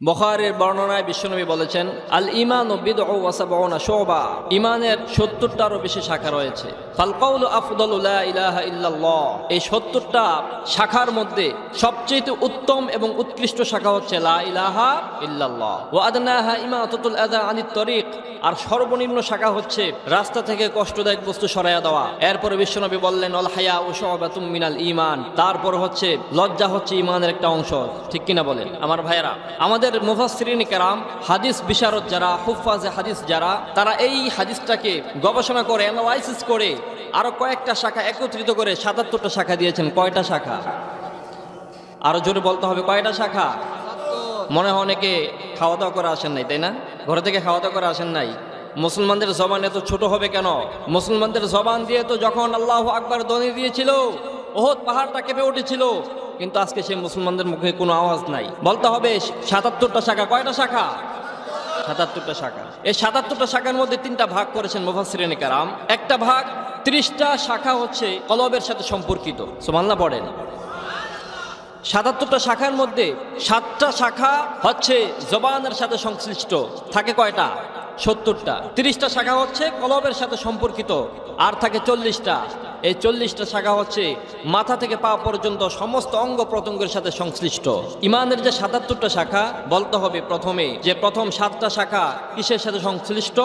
বুখারীর বর্ণনায় বিশ্বনবী বলেছেন, আল ঈমানু বিদউ ওয়া সাবউনা শুবা, ঈমানের 70টারও বেশি শাখা রয়েছে। ফাল কাউলু আফদালু লা ইলাহা ইল্লাল্লাহ, এই 70টা শাখার মধ্যে সবচেয়ে উত্তম এবং উৎকৃষ্ট শাখা হচ্ছে লা ইলাহা ইল্লাল্লাহ। ওয়া আদনাহা ইমাতাতুল আযা আনিত তরিক, আর সর্বনিম্ন শাখা হচ্ছে রাস্তা থেকে কষ্টদায়ক বস্তু সরাইয়া দেওয়া। এরপরে বিশ্বনবী বললেন, আল হায়া ও শুবাতুম মিনাল ঈমান, তারপর হচ্ছে লজ্জা হচ্ছে ঈমানের একটা অংশ। ঠিক কিনা বলেন আমার ভাইয়েরা? আমাদের মুফাসসিরিন কেরাম, হাদিস বিশারদ যারা, হুফাজে হাদিস যারা, তারা এই হাদিসটাকে গবেষণা করে, অ্যানালাইসিস করে আরো কয়েকটা শাখা একত্রিত করে ৭৭টা শাখা দিয়েছেন। কয়টা শাখা? আরো জোরে বলতে হবে, কয়টা শাখা? মনে হয় অনেকে খাওয়া দাওয়া করে আসেন নাই, তাই না? ঘরে থেকে খাওয়া দাওয়া করে আসেন নাই। মুসলমানদের জবান এত ছোট হবে কেন? মুসলমানদের জবান দিয়ে তো যখন আল্লাহু আকবার ধ্বনি দিয়েছিল, ওহদ পাহাড়টা কেঁপে উঠেছিল, কিন্তু আজকে সেই মুসলমানদের মুখে কোনো আওয়াজ নাই। বলতে হবে ৭৭টা শাখা। কয়টা শাখা? ৭৭টা শাখা। এই ৭৭টা শাখার মধ্যে 3টা ভাগ করেছেন মুফাসসিরিন কেরাম। একটা ভাগ 30টা শাখা হচ্ছে কলবের সাথে সম্পর্কিত। সুবহানাল্লাহ পড়েন। ৭৭টা শাখার মধ্যে 7টা শাখা হচ্ছে জবানের সাথে সংশ্লিষ্ট। থাকে কয়টা? ৭০টা। 30টা শাখা হচ্ছে কলবের সাথে সম্পর্কিত, আর থাকে 40টা। এই 40টা শাখা হচ্ছে মাথা থেকে পা পর্যন্ত সমস্ত অঙ্গ প্রত্যঙ্গের সাথে সংশ্লিষ্ট। ইমানের যে ৭৭টা শাখা, বলতে হবে প্রথমে যে প্রথম 7টা শাখা কিসের সাথে সংশ্লিষ্ট?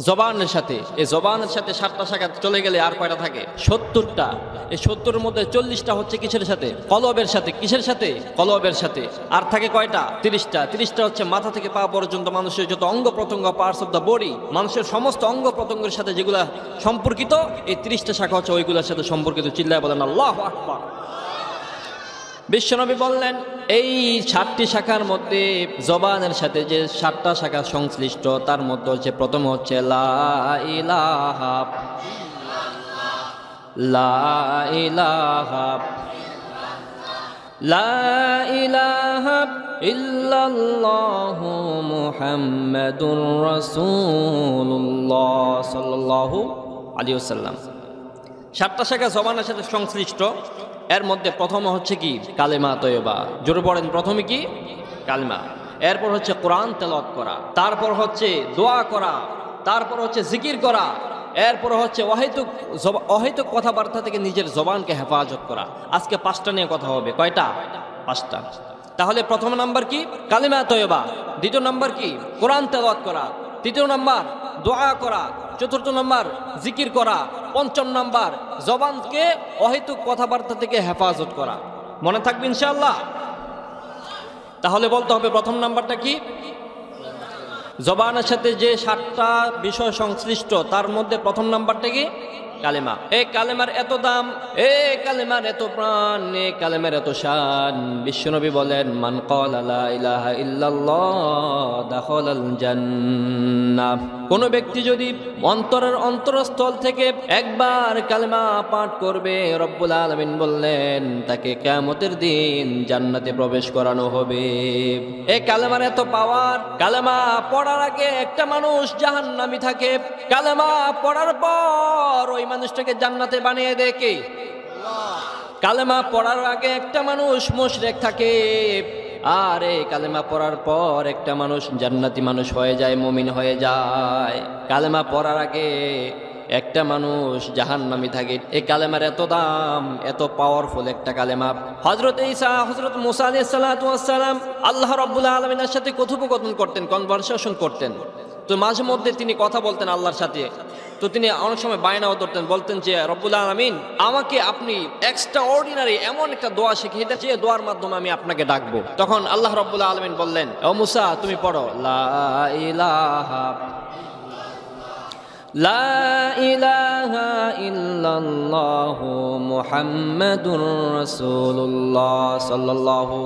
জবানের সাথে। এই জবানের সাথে 7টা শাখা চলে গেলে আর কয়টা থাকে? 70টা। এই 70-এর মধ্যে 40টা হচ্ছে কিসের সাথে? কলবের সাথে। কিসের সাথে? কলবের সাথে। আর থাকে কয়টা? 30টা। 30টা হচ্ছে মাথা থেকে পা পর্যন্ত মানুষের যত অঙ্গ প্রত্যঙ্গ, পার্টস অফ দ্য বডি, মানুষের সমস্ত অঙ্গ প্রত্যঙ্গের সাথে যেগুলা সম্পর্কিত, এই 30টা শাখা হচ্ছে ওইগুলোর সাথে সম্পর্কিত। চিল্লায় বলেন আল্লাহু আকবার। বিশ্বনবী বললেন, এই 7টি শাখার মধ্যে জবানের সাথে যে 7টা শাখা সংশ্লিষ্ট, তার মধ্যে হচ্ছে প্রথম হচ্ছে লা ইলাহা, লা ইলাহা, লা ইলাহা ইল্লাল্লাহু মুহাম্মাদুর রাসূলুল্লাহ সাল্লাল্লাহু আলাইহি ওয়াসাল্লাম। 7টা শাখা জবানের সাথে সংশ্লিষ্ট। এর মধ্যে প্রথম হচ্ছে কি? কালেমা তয়্যবা। জোরে পড়েন, প্রথমে কি? কালেমা। এরপর হচ্ছে কোরআন তেলাওয়াত করা, তারপর হচ্ছে দোয়া করা, তারপর হচ্ছে জিকির করা, এরপর হচ্ছে অহেতুক কথাবার্তা থেকে নিজের জবানকে হেফাজত করা। আজকে 5টা নিয়ে কথা হবে। কয়টা? 5টা। তাহলে প্রথম নাম্বার কি? কালেমা তয়্যবা। দ্বিতীয় নাম্বার কি? কোরআন তেলাওয়াত করা। তৃতীয় নাম্বার দোয়া করা। চতুর্থ নাম্বার জিকির করা। পঞ্চম নাম্বার জবানকে অহেতুক কথাবার্তা থেকে হেফাজত করা। মনে থাকবে ইনশাআল্লাহ? তাহলে বলতে হবে প্রথম নাম্বারটা কি? জবানের সাথে যে 7টা বিষয় সংশ্লিষ্ট, তার মধ্যে প্রথম নাম্বারটা কি? কালেমা। এই কালেমার এত দাম, এই কালেমার এত প্রাণ, এই কালেমার এত শান। বিশ্বনবী বলেন, মান ক্বালা লা ইলাহা ইল্লাল্লাহ দাখালাল জান্নাহ। কোন ব্যক্তি যদি অন্তরের অন্তরস্থল থেকে একবার কালেমা পাঠ করবে, রব্বুল আলামিন বললেন তাকে কিয়ামতের দিন জান্নাতে প্রবেশ করানো হবে। এই কালেমার এত পাওয়ার। কালেমা পড়ার আগে একটা মানুষ জাহান্নামী থাকে, কালেমা পড়ার পর ওই মানুষটাকে জান্নাতে বানিয়ে দেয় কে? কালেমা পড়ার আগে একটা মানুষ মুশরিক থাকে, আর এই কালেমা পড়ার পর একটা মানুষ জান্নাতি মানুষ হয়ে যায়, মুমিন হয়ে যায়। কালেমা পড়ার আগে একটা মানুষ জাহান্নামী থাকে। এই কালেমার এত দাম, এত পাওয়ারফুল একটা কালেমা। হযরত ঈসা, হযরত মুসা আলাইহিস সালাতু ওয়াস সালাম আল্লাহ রাব্বুল আলামিনের সাথে কথোপকথন করতেন, কনভারসেশন করতেন। তো মাঝে মধ্যে তিনি কথা বলতেন আল্লাহর সাথে। তো তিনি অনেক সময় বায়নাও ধরতেন, বলতেন যে রব্বুল আলামিন, আমাকে আপনি এক্সট্রা অর্ডিনারি এমন একটা দোয়া শিখিয়ে দেন যে দোয়ার মাধ্যমে আমি আপনাকে ডাকবো। তখন আল্লাহ রাব্বুল আলামিন বললেন, ও মুসা, তুমি পড়ো লা ইলাহা, লা ইলাহা ইল্লাল্লাহু মুহাম্মাদুর রাসূলুল্লাহ সাল্লাল্লাহু।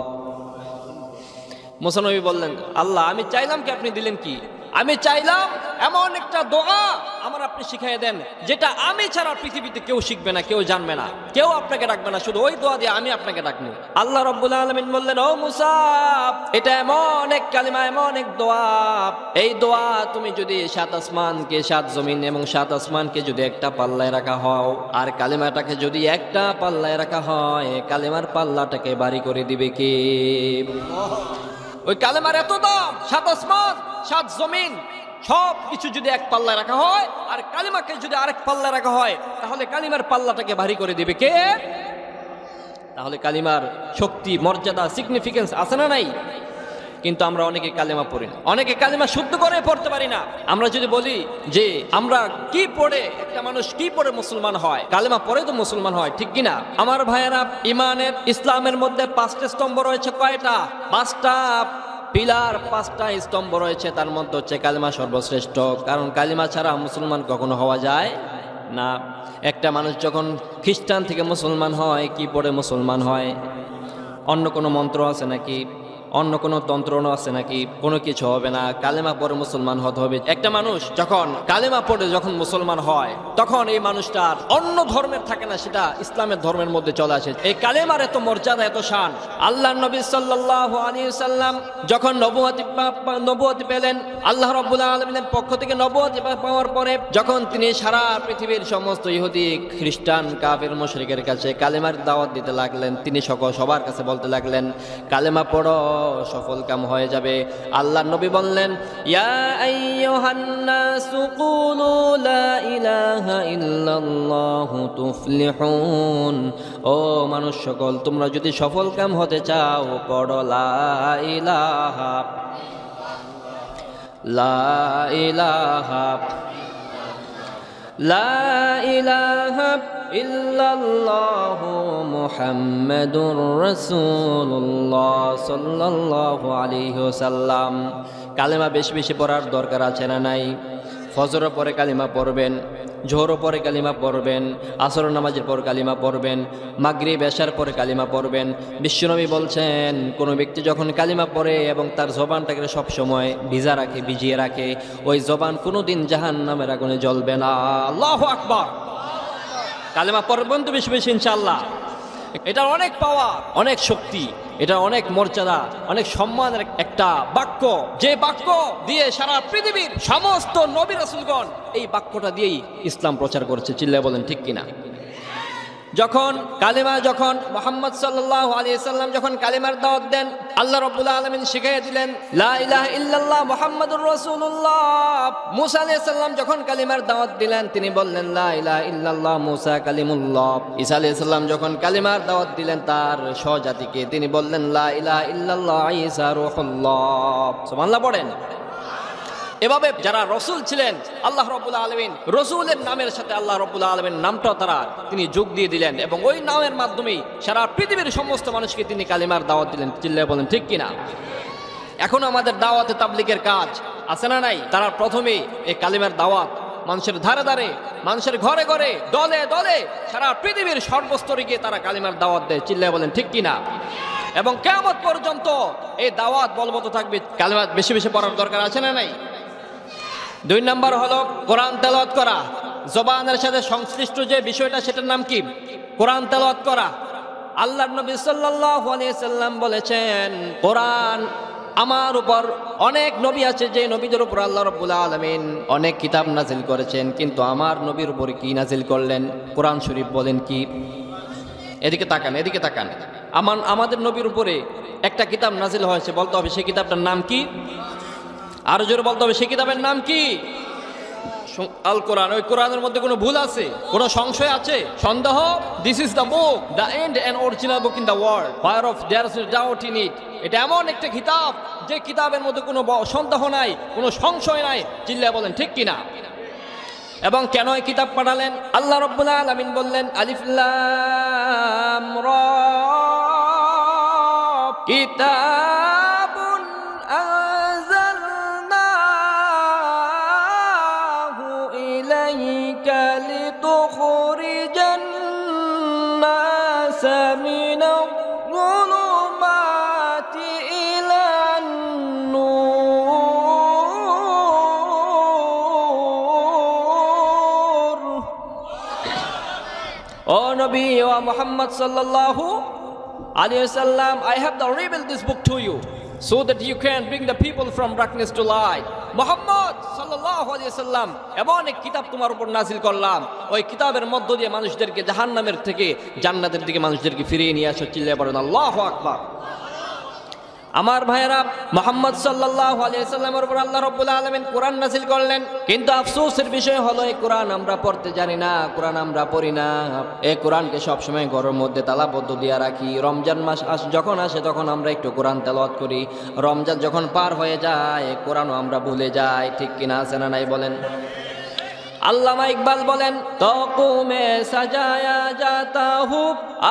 মুসা নবী বললেন, আল্লাহ, আমি চাইলাম কি, আপনি দিলেন কি? আমি চাইলাম এমন একটা দোয়া আমার আপনি শিখিয়ে দেন যেটা আমি ছাড়া পৃথিবীতে কেউ শিখবে না, কেউ জানবে না, কেউ আপনাকে ডাকবে না, শুধু ওই দোয়া দিয়ে আমি আপনাকে ডাকবো। আল্লাহ রাব্বুল আলামিন বললেন, ও মুসা, এটা এমন এক কালিমা, এমন এক দোয়া, এই দোয়া তুমি যদি 7 আসমানকে, 7 জমিন এবং 7 আসমানকে যদি একটা পাল্লায় রাখা হয়, আর কালিমাটাকে যদি একটা পাল্লায় রাখা হয়, কালিমার পাল্লাটাকে ভারী করে দিবে কে? ওই কালেমার এত দাম, 7 আসমান 7 জমিন সব কিছু যদি এক পাল্লায় রাখা হয় আর কালিমাকে যদি আরেক পাল্লায় রাখা হয়, তাহলে কালিমার পাল্লাটাকে ভারী করে দিবে কে? তাহলে কালিমার শক্তি, মর্যাদা, সিগনিফিকেন্স আছে না নাই? কিন্তু আমরা অনেকে কালেমা পড়ি না, অনেকে কালেমা শুদ্ধ করে পড়তে পারি না। আমরা যদি বলি যে আমরা কি পড়ে, একটা মানুষ কি পড়ে মুসলমান হয়, কালেমা পড়ে তো মুসলমান হয়, ঠিক কিনা? আমার ভাইয়েরা, ইমানের, ইসলামের মধ্যে 5টা স্তম্ভ রয়েছে। কয়টা? 5টা পিলার, 5টা স্তম্ভ রয়েছে। তার মধ্যে হচ্ছে কালেমা সর্বশ্রেষ্ঠ, কারণ কালেমা ছাড়া মুসলমান কখনো হওয়া যায় না। একটা মানুষ যখন খ্রিস্টান থেকে মুসলমান হয়, কি পড়ে মুসলমান হয়? অন্য কোনো মন্ত্র আছে নাকি? অন্য কোনো তন্ত্র আছে নাকি? কোনো কিছু হবে না, কালেমা পড়ে মুসলমান হতে হবে। একটা মানুষ যখন কালেমা পড়ে যখন মুসলমান হয়, তখন এই মানুষটার অন্য ধর্মের থাকে না, সেটা ইসলামের ধর্মের মধ্যে চলে আসে। এই কালেমার এত মর্যাদা, এত শান। আল্লাহর নবী সাল্লাল্লাহু আলাইহি সাল্লাম যখন নবুয়তি পেলেন, আল্লাহ রাব্বুল আলামিনের পক্ষ থেকে নবুয়তি পাওয়ার পরে যখন তিনি সারা পৃথিবীর সমস্ত ইহুদি, খ্রিস্টান, কাফের, মুশরিকের কাছে কালেমার দাওয়াত দিতে লাগলেন। তিনি সবার কাছে বলতে লাগলেন, কালেমা পড়ো, সফল কাম হয়ে যাবে। আল্লাহর নবী বললেন, ইয়া আইয়ুহান নাসু কুলু লা ইলাহা ইল্লাল্লাহু তুফলিহুন। ও মানুষ সকল, তোমরা যদি সফল কাম হতে চাও, পড়ো লা ইলাহা লা ইলাহা লা ইলাহা ইল্লাল্লাহু মুহাম্মাদুর রাসূলুল্লাহ সাল্লাল্লাহু আলাইহি ওয়াসাল্লাম। কালেমা বেশি বেশি পড়ার দরকার আছে না নাই? ফজরের পরে কালিমা পড়বেন, জোহরের পরে কালিমা পড়বেন, আসর নামাজের পর কালিমা পড়বেন, মাগরিব এশার পরে কালিমা পড়বেন। বিশ্বনবী বলছেন, কোনো ব্যক্তি যখন কালিমা পড়ে এবং তার জবানটাকে সব সময় ভিজিয়ে রাখে, ওই জবান কোনোদিন জাহান্নামের আগুনে জ্বলবে না। আল্লাহু আকবার। কালেমা পড়বেন তো বেশি বেশি ইনশাআল্লাহ। এটা অনেক পাওয়া, অনেক শক্তি, এটা অনেক মর্যাদা, অনেক সম্মানের একটা বাক্য, যে বাক্য দিয়ে সারা পৃথিবীর সমস্ত নবী রাসূলগণ এই বাক্যটা দিয়েই ইসলাম প্রচার করেছে। চিল্লায় বলেন ঠিক কিনা? যখন মুহাম্মদ সাল্লাল্লাহু আলাইহি সাল্লাম যখন কালেমার দাওয়াত দেন, আল্লাহ রাব্বুল আলামিন শিখিয়ে দিলেন লা ইলাহা ইল্লাল্লাহ মুহাম্মাদুর রাসূলুল্লাহ। মুসা আলাইহিস সালাম যখন কালেমার দাওয়াত দিলেন, তিনি বললেন লা ইলাহা ইল্লাল্লাহ মুসা কালিমুল্লাহ। ঈসা আলাইহিস সালাম যখন কালেমার দাওয়াত দিলেন তার স্বজাতিকে, তিনি বললেন লা ইলাহা ইল্লাল্লাহ ঈসা রূহুল্লাহ। সুবহানাল্লাহ পড়েন। এভাবে যারা রসুল ছিলেন, আল্লাহ রাব্বুল আলামিন রসুলের নামের সাথে আল্লাহ রাব্বুল আলামিন নামটা তিনি যোগ দিয়ে দিলেন, এবং ওই নামের মাধ্যমেই সারা পৃথিবীর সমস্ত মানুষকে তিনি কালিমার দাওয়াত দিলেন। চিল্লায় বলেন ঠিক কিনা? এখন আমাদের দাওয়াতে তাবলীগের কাজ আছে না নাই? তারা প্রথমেই এই কালিমার দাওয়াত মানুষের ধারে ধারে, মানুষের ঘরে ঘরে, দলে দলে, সারা পৃথিবীর সর্বস্তরে গিয়ে তারা কালিমার দাওয়াত দেয়। চিল্লায় বলেন ঠিক কিনা? এবং কিয়ামত পর্যন্ত এই দাওয়াত বলবৎ থাকবে। কালিমা বেশি বেশি পড়ার দরকার আছে না নাই? 2 নম্বর হলো কোরআন তেলাওয়াত করা। জবানের সাথে সংশ্লিষ্ট যে বিষয়টা, সেটার নাম কি? কোরআন তেলাওয়াত করা। আল্লাহর নবী সাল্লাল্লাহু আলাইহি সাল্লাম বলেছেন, কোরআন আমার উপর, অনেক নবী আছে যে নবীদের উপর আল্লাহ রাব্বুল আলামিন অনেক কিতাব নাজিল করেছেন, কিন্তু আমার নবীর উপর কি নাজিল করলেন? কোরআন শরীফ। বলেন কি? এদিকে তাকান, এদিকে তাকান। আমাদের নবীর উপরে একটা কিতাব নাজিল হয়েছে, বলতে হবে সেই কিতাবটার নাম কি? আরো জোরে বলতে হবে, সেই কিতাবের নাম কি? আল কোরআন। ওই কোরআনের মধ্যে কোনো ভুল আছে? কোনো সংশয় আছে? সন্দেহ? This is the book, the end end original book in the world, where of there is doubt in it. এটা এমন একটা কিতাব যে কিতাবের মধ্যে কোনো সন্দেহ নাই, কোনো সংশয় নাই। চিল্লায় বলেন ঠিক কিনা? এবং কেন এই কিতাব পাঠালেন? আল্লাহ রাব্বুল আলামিন বললেন, আলিফ লাম রা, কিতাবুন আনজালনাহু ইলাইকা লিতুখরিজান নাসা মিনাল যুলুমাতি ইলান নূর। ও নবী, ও মুহাম্মদ সাল্লাল্লাহু alayhi wasallam, I have revealed this book to you so that you can bring the people from darkness to light. Muhammad সাল্লাল্লাহু আলাইহি ওয়াসাল্লাম, এমন এক কিতাব তোমার উপর নাজিল করলাম, ওই কিতাবের মধ্য দিয়ে মানুষদেরকে জাহান্নামের থেকে জান্নাতের দিকে মানুষদেরকে ফিরিয়ে নিয়ে আসো। চিল্লায়ে পড়েন আল্লাহু আকবার। আমার ভাইয়েরা, মুহাম্মদ সাল্লাল্লাহু আলাইহি ওয়াসাল্লামের উপর আল্লাহ রাব্বুল আলামিন কোরআন নাযিল করলেন, কিন্তু আফসোসের বিষয় হলো এই কোরআন আমরা পড়তে জানি না, কোরআন আমরা পড়ি না। এই কোরআনকে সবসময় ঘরের মধ্যে তালাবদ্ধ দিয়ে রাখি। রমজান মাস যখন আসে তখন আমরা একটু কোরআন তেলাওয়াত করি, রমজান যখন পার হয়ে যায় কোরআনও আমরা ভুলে যাই। ঠিক কিনা, আছে না নাই বলেন? আল্লামা ইকবাল বলেন, তকু মে সাজায়া জাতা হু,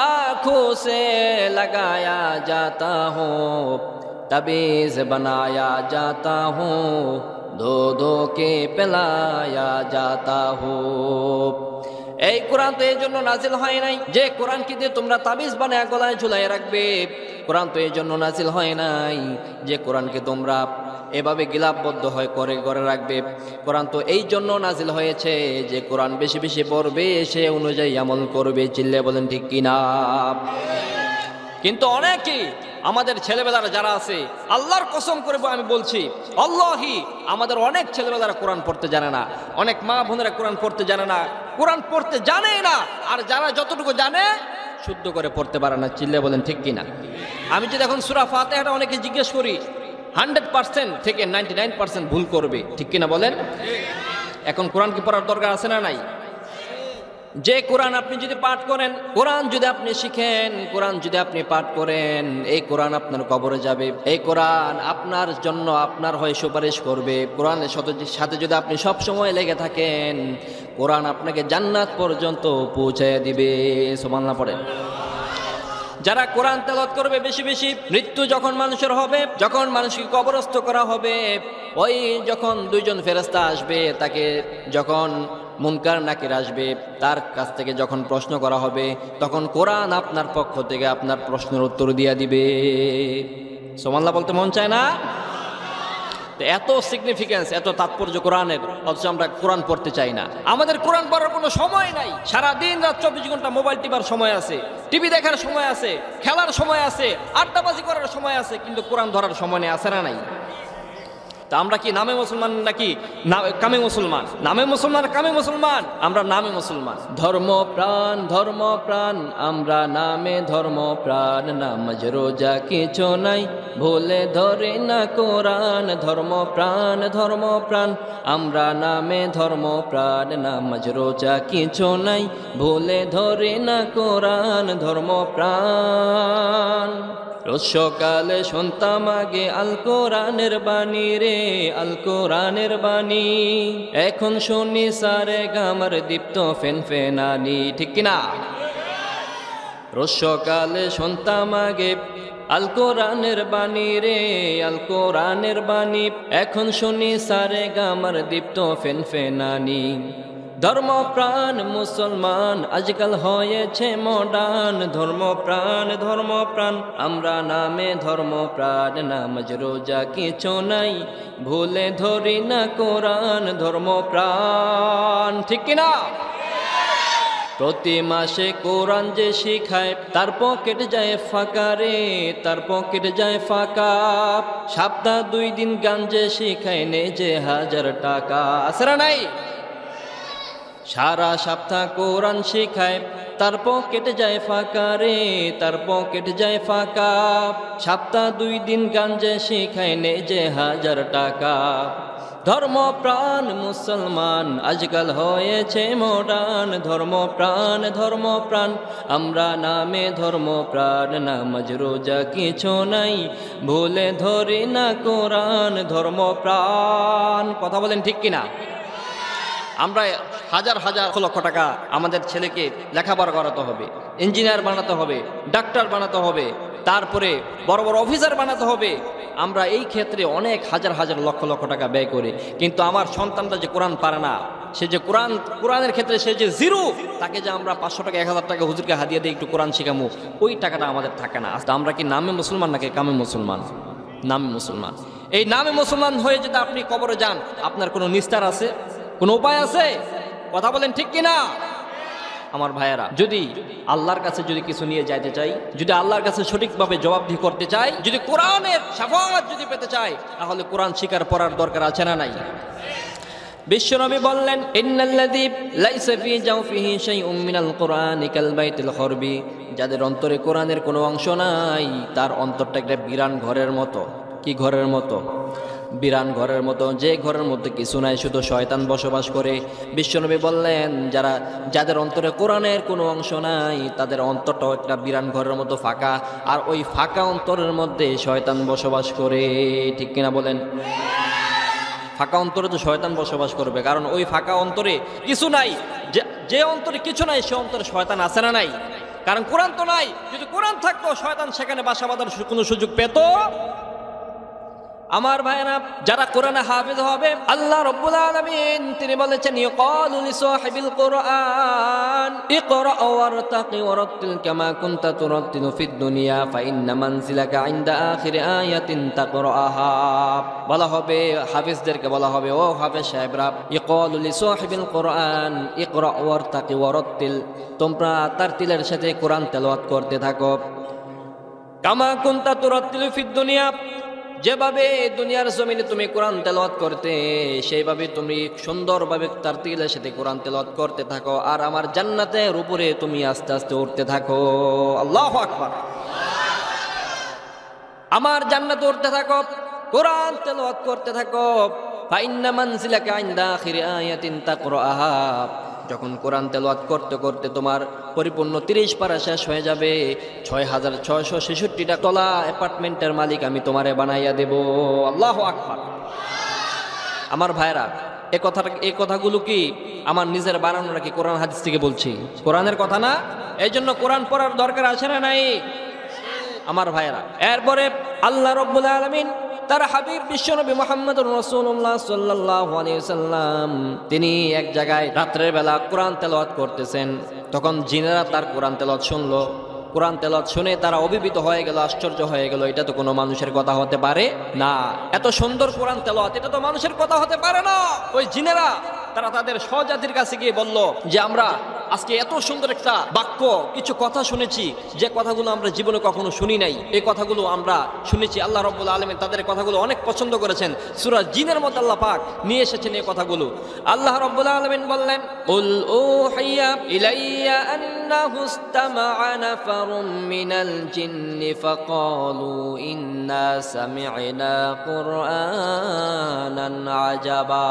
আঁখো সে লাগায়া জাতা হু, তবীজ বানায়া জাতা হু, দো দো কে পেলায়া জাতা হু। এই কোরআন তো এই জন্য নাজিল হয় নাই যে কোরআনকে দিয়ে তোমরা তাবিজ বানায়া গলায় ঝুলাই রাখবে। কোরআন তো এই জন্য নাজিল হয় নাই যে কোরআনকে তোমরা এভাবে গিলাপবদ্ধ হয় করে রাখবে। কোরআন তো এই জন্য নাজিল হয়েছে যে কোরআন বেশি বেশি পড়বে, সে অনুযায়ী আমল করবে। চিল্লে বলেন ঠিক কিনা? কিন্তু অনেকেই আমাদের ছেলেবেলারা যারা আছে, আল্লাহর কসম করে আমি বলছি, আল্লাহি আমাদের অনেক ছেলেবেলারা কোরআন পড়তে জানে না, অনেক মা বোনেরা কোরআন পড়তে জানে না, কোরআন পড়তে জানেই না। আর যারা যতটুকু জানে শুদ্ধ করে পড়তে পারে না। চিল্লে বলেন ঠিক কিনা? আমি যদি এখন সূরা ফাতিহাটা অনেকে জিজ্ঞেস করি, 100% থেকে 99% ভুল করবে। ঠিক কিনা বলেন? এখন কোরআন কি পড়ার দরকার আছে না নাই? যে কোরআন আপনি যদি পাঠ করেন, কোরআন যদি আপনি শিখেন, কোরআন যদি আপনি পাঠ করেন, এই কোরআন আপনার কবরে যাবে। এই কোরআন আপনার জন্য আপনার হয়ে সুপারিশ করবে। কোরআনের সাথে যদি আপনি সব সময় লেগে থাকেন, কোরআন আপনাকে জান্নাত পর্যন্ত পৌঁছায় দিবে। সুবহানাল্লাহ পড়েন। যারা কোরআন তেলাওয়াত করবে বেশি বেশি, মৃত্যু যখন মানুষের হবে, যখন মানুষকে কবরস্থ করা হবে, ওই যখন দুইজন ফেরেশতা আসবে, তাকে যখন মুনকার নাকির আসবে, তার কাছ থেকে যখন প্রশ্ন করা হবে, তখন কোরআন আপনার পক্ষ থেকে আপনার প্রশ্নের উত্তর দিয়ে দিবে। সুবহানাল্লাহ বলতে মন চায় না? এত সিগনিফিকেন্স, এত তাৎপর্য কোরআনের, অথচ আমরা কোরআন পড়তে চাই না। আমাদের কোরআন পড়ার কোনো সময় নাই। সারা দিন রাত 24 ঘন্টা মোবাইল টিপার সময় আছে, টিভি দেখার সময় আছে, খেলার সময় আছে, আড্ডাবাজি করার সময় আছে, কিন্তু কোরআন ধরার সময় নেই। আছে না নাই? তা আমরা কি নামে মুসলমান নাকি কামে মুসলমান? নামে মুসলমান, কামে মুসলমান? আমরা নামে মুসলমান। ধর্ম প্রাণ আমরা নামে ধর্ম প্রাণ, নামাজ রোজা কিছু নাই ভুলে ধরে না কোরআন। ধর্ম প্রাণ আমরা নামে ধর্ম প্রাণ, নামাজ রোজা কিছু নাই ভুলে ধরে না কোরআন। ধর্ম প্রাণ। রোজ সকালে শুনতাম আগে আল কোরআনের বাণী রে, আল কোরআনের বাণী। এখন শুনি সারে গামার দীপ্ত ফেনফেনানি। ঠিক কিনা? রোজ সকালে শুনতাম আগে আল কোরআনের বাণী রে, আল কোরআনের বাণী। এখন শুনি সারে গামার দীপ্ত ফেনফেনানি। ধর্মপ্রাণ মুসলমান আজকাল হয়েছে মডার্ন। ধর্মপ্রাণ আমরা নামে ধর্মপ্রাণ, নামাজ রোজা কিছু নাই ভুলে ধরি না কোরআন। ধর্মপ্রাণ। ঠিক কিনা? প্রতি মাসে কোরআন যে শিখায়, তার পকেট যায় ফাঁকা রে, তার পকেট যায় ফাঁকা। সপ্তাহ 2 দিন গান যে শিখায় নে যে 1000 টাকা। আছে না নাই? সারা সপ্তাহ কোরআন শিখায়, তার পকেট যায় ফাঁকা রে, তার পকেট যায় ফাঁকা। সপ্তাহ 2 দিন গান যে শিখায় নে যে 1000 টাকা। ধর্মপ্রাণ মুসলমান আজকাল হয়েছে মডার্ন। ধর্মপ্রাণ আমরা নামে ধর্মপ্রাণ, নামাজ রোজা কিছু নাই ভুলে ধরি না কোরআন। ধর্মপ্রাণ। কথা বলেন ঠিক কিনা? আমরা হাজার লক্ষ টাকা আমাদের ছেলেকে লেখাপড়া করাতে হবে, ইঞ্জিনিয়ার বানাতে হবে, ডাক্তার বানাতে হবে, তারপরে বড় বড় অফিসার বানাতে হবে। আমরা এই ক্ষেত্রে অনেক হাজার লক্ষ টাকা ব্যয় করি, কিন্তু আমার সন্তানটা যে কোরআন পারে না, সে যে কোরআনের ক্ষেত্রে সে যে জিরো, তাকে যে আমরা 500 টাকা 1000 টাকা হুজুরকে হাদিয়া দিয়ে একটু কোরআন শেখামু, ওই টাকাটা আমাদের থাকে না। আমরা কি নামে মুসলমান নাকি কামে মুসলমান? নামে মুসলমান। এই নামে মুসলমান হয়ে যদি আপনি কবরে যান, আপনার কোনো নিস্তার আছে? কোন উপায় আছে? কথা বলেন ঠিক কিনা? আমার ভাইয়েরা, যদি আল্লাহর কাছে যদি কিছু নিয়ে যাইতে চাই, যদি আল্লাহর কাছে সঠিকভাবে জবাবদিহি করতে চাই, যদি কোরআনের শাফাআত যদি পেতে চাই, তাহলে কোরআন শিকার পড়ার দরকার আছে না নাই? বিশ্বনবী বললেন, ইন্নাল্লাযী লাইসা ফী জাওফিহি শাইউম মিনাল কুরআনি কাল বাইতিল খরবি যাদের অন্তরে কোরআনের কোনো অংশ নাই, তার অন্তরটা একটা বিরান ঘরের মতো। কি ঘরের মতো? বিরান ঘরের মতো, যে ঘরের মধ্যে কিছু নাই, শুধু শয়তান বসবাস করে। বিশ্বনবী বললেন, যাদের অন্তরে কোরআনের কোনো অংশ নাই, তাদের অন্তরটাও একটা বিরান ঘরের মতো ফাঁকা, আর ওই ফাঁকা অন্তরের মধ্যে শয়তান বসবাস করে। ঠিক কিনা বলেন? ফাঁকা অন্তরে তো শয়তান বসবাস করবে, কারণ ওই ফাঁকা অন্তরে কিছু নাই। যে অন্তরে কিছু নাই, সে অন্তরে শয়তান আছে না নাই? কারণ কোরআন তো নাই। যদি কোরআন থাকতো, শয়তান সেখানে বাসা বাঁধার কোনো সুযোগ পেত? আমার ভাইরা, যারা কোরআনে হাফেজ হবে, আল্লাহ রাব্বুল আলামিন তিনি বলেছেন, ইয়াকালু লিসাহিবিল কোরআন ইকরা ওয়ারতাকি ওয়ারাত্তিল কামা কুনতা তুরাত্তিলু ফিদ দুনিয়া ফাইন্না মানজিলাকা ইনদা আখিরি আয়াতিন তাকরাআহা। বলা হবে হাফেজদেরকে, বলা হবে, ও হাফেজ সাহেবরা, ইয়াকালু লিসাহিবিল কোরআন ইকরা ওয়ারতাকি ওয়ারাত্তিল, তোমরা তারতিলের সাথে কোরআন তেলাওয়াত করতে থাকো। কামা কুনতা তুরাত্তিলু ফিদ দুনিয়া, যেভাবে দুনিয়ার জমিনে তুমি কোরআন তেলাওয়াত করতে, সেইভাবে তুমি সুন্দরভাবে তারতিলের সাথে কোরআন তেলাওয়াত করতে থাকো, আর আমার জান্নাতের উপরে তুমি আস্তে আস্তে উঠতে থাকো। আল্লাহু আকবার। আমার জান্নাতে উঠতে থাকো, কোরআন তেলাওয়াত করতে থাকো। ফাইন্না মানজিলাকা ইনদা আখিরি আয়াতিন তাকরাআহা, যখন কোরআন তেলাওয়াত করতে করতে তোমার পরিপূর্ণ 30 পারা শেষ হয়ে যাবে, 6666টা তলা অ্যাপার্টমেন্টের মালিক আমি তোমারে বানাইয়া দেব। আল্লাহু আকবার। আমার ভাইরা, এই কথাগুলো কি আমার নিজের বানানো নাকি কোরআন হাদিস থেকে বলছি? কোরআনের কথা না? এই জন্য কোরআন পড়ার দরকার আছে না নাই? আমার ভাইরা, এরপরে আল্লাহ রাব্বুল আলামিন তার হাবিব বিশ্বনবী মুহাম্মদুর রাসূলুল্লাহ সাল্লাল্লাহু আলাইহি ওয়াসাল্লাম তিনি এক জায়গায় রাতের বেলা কোরআন তেলাওয়াত করতেছেন। তখন জিনেরা তার কোরআন তেলাওয়াত শুনলো। কোরআন তেলাওয়াত শুনে তারা অভিভূত হয়ে গেল, আশ্চর্য হয়ে গেল। এটা তো কোনো মানুষের কথা হতে পারে না, এত সুন্দর কোরআন তেলাওয়াত, এটা তো মানুষের কথা হতে পারে না। ওই জিনেরা তারা তাদের স্বজাতির কাছে গিয়ে বলল যে, আমরা আজকে এত সুন্দর একটা বাক্য, কিছু কথা শুনেছি, যে কথাগুলো আমরা জীবনে কখনো শুনি নাই। এই কথাগুলো আমরা শুনেছি। আল্লাহ রাব্বুল আলামিন তাদের কথাগুলো অনেক পছন্দ করেছেন। সূরা জিনের মধ্যে আল্লাহ পাক নিয়ে এসেছেন এই কথাগুলো। আল্লাহ রাব্বুল আলামিন বললেন, কুল উহিয়া ইলাইয়া আন্নাহু ইসতামা'a নাফারুম মিনাল জিন্নি ফাকালু ইন্না সামি'না কুরআনান আজাবা।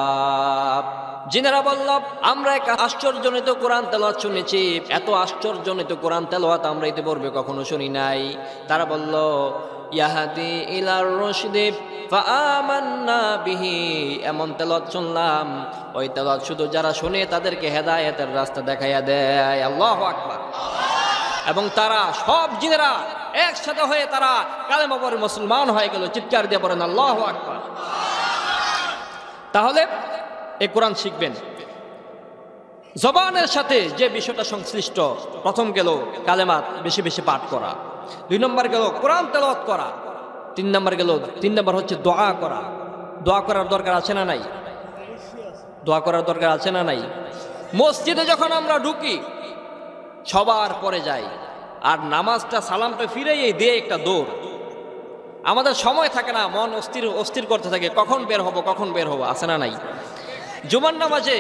জিনেরা বলল, আমরা এক আশ্চর্যজনিত কোরআন তেলাওয়াত শুনেছি, এত আশ্চর্যজনিত কোরআন তেলাওয়াত আমরা ইতিপূর্বে কখনো শুনি নাই। তারা বলল, ইয়াহাদি ইলার রশদি ফাআমান্না বিহি, এমন তেলাওয়াত শুনলাম, ওই তেলাওয়াত শুধু যারা শুনে তাদেরকে হেদায়েতের রাস্তা দেখাইয়া দেয়। আল্লাহু আকবার। এবং তারা সব জিনেরা একসাথে হয়ে তারা কালেমা পড়ে মুসলমান হয়ে গেল। চিৎকার দিয়ে পড়েন আল্লাহু আকবার। তাহলে এই কোরআন শিখবেন জবানের সাথে যে বিষয়টা সংশ্লিষ্ট। প্রথম গেল কালেমাত বেশি বেশি পাঠ করা, 2 নম্বর গেল কোরআন তেলাওয়াত করা, 3 নম্বর হচ্ছে দোয়া করা। দোয়া করার দরকার আছে না নাই? দোয়া করার দরকার আছে না নাই? মসজিদে যখন আমরা ঢুকি সবার পরে যাই, আর নামাজটা সালামটা ফিরেই দিয়ে একটা দৌড়। আমাদের সময় থাকে না, মন অস্থির করতে থাকে, কখন বের হবো, আছে না নাই? জুমার নামাজে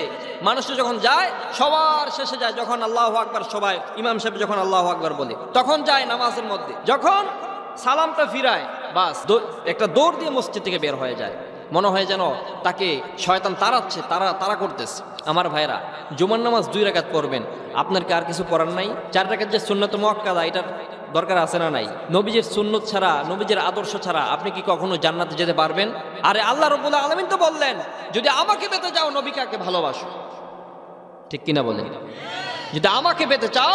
মানুষটা যখন যায় সবার শেষে যায়, যখন আল্লাহু আকবার, সবাই ইমাম সাহেব যখন আল্লাহু আকবার বলে তখন যায় নামাজের মধ্যে। যখন সালামটা ফিরায়, বাস একটা দৌড় দিয়ে মসজিদ থেকে বের হয়ে যায়। মনে হয় যেন তাকে শয়তান তাড়াচ্ছে, তারা করতেছে। আমার ভাইরা, জুমার নামাজ 2 রাকাত পড়বেন, আপনার কি আর কিছু পড়ার নাই? 4 রাকাত যে সুন্নাত মুআক্কাদা, এটার দরকার আছে না নাই? নবীজির সুন্নত ছাড়া, নবীজির আদর্শ ছাড়া আপনি কি কখনো জান্নাতে যেতে পারবেন? আরে আল্লাহ রাব্বুল আলামিন তো বললেন, যদি আমাকে পেতে চাও নবীকে আগে ভালোবাসো। ঠিক কিনা বলেন? যদি আমাকে পেতে চাও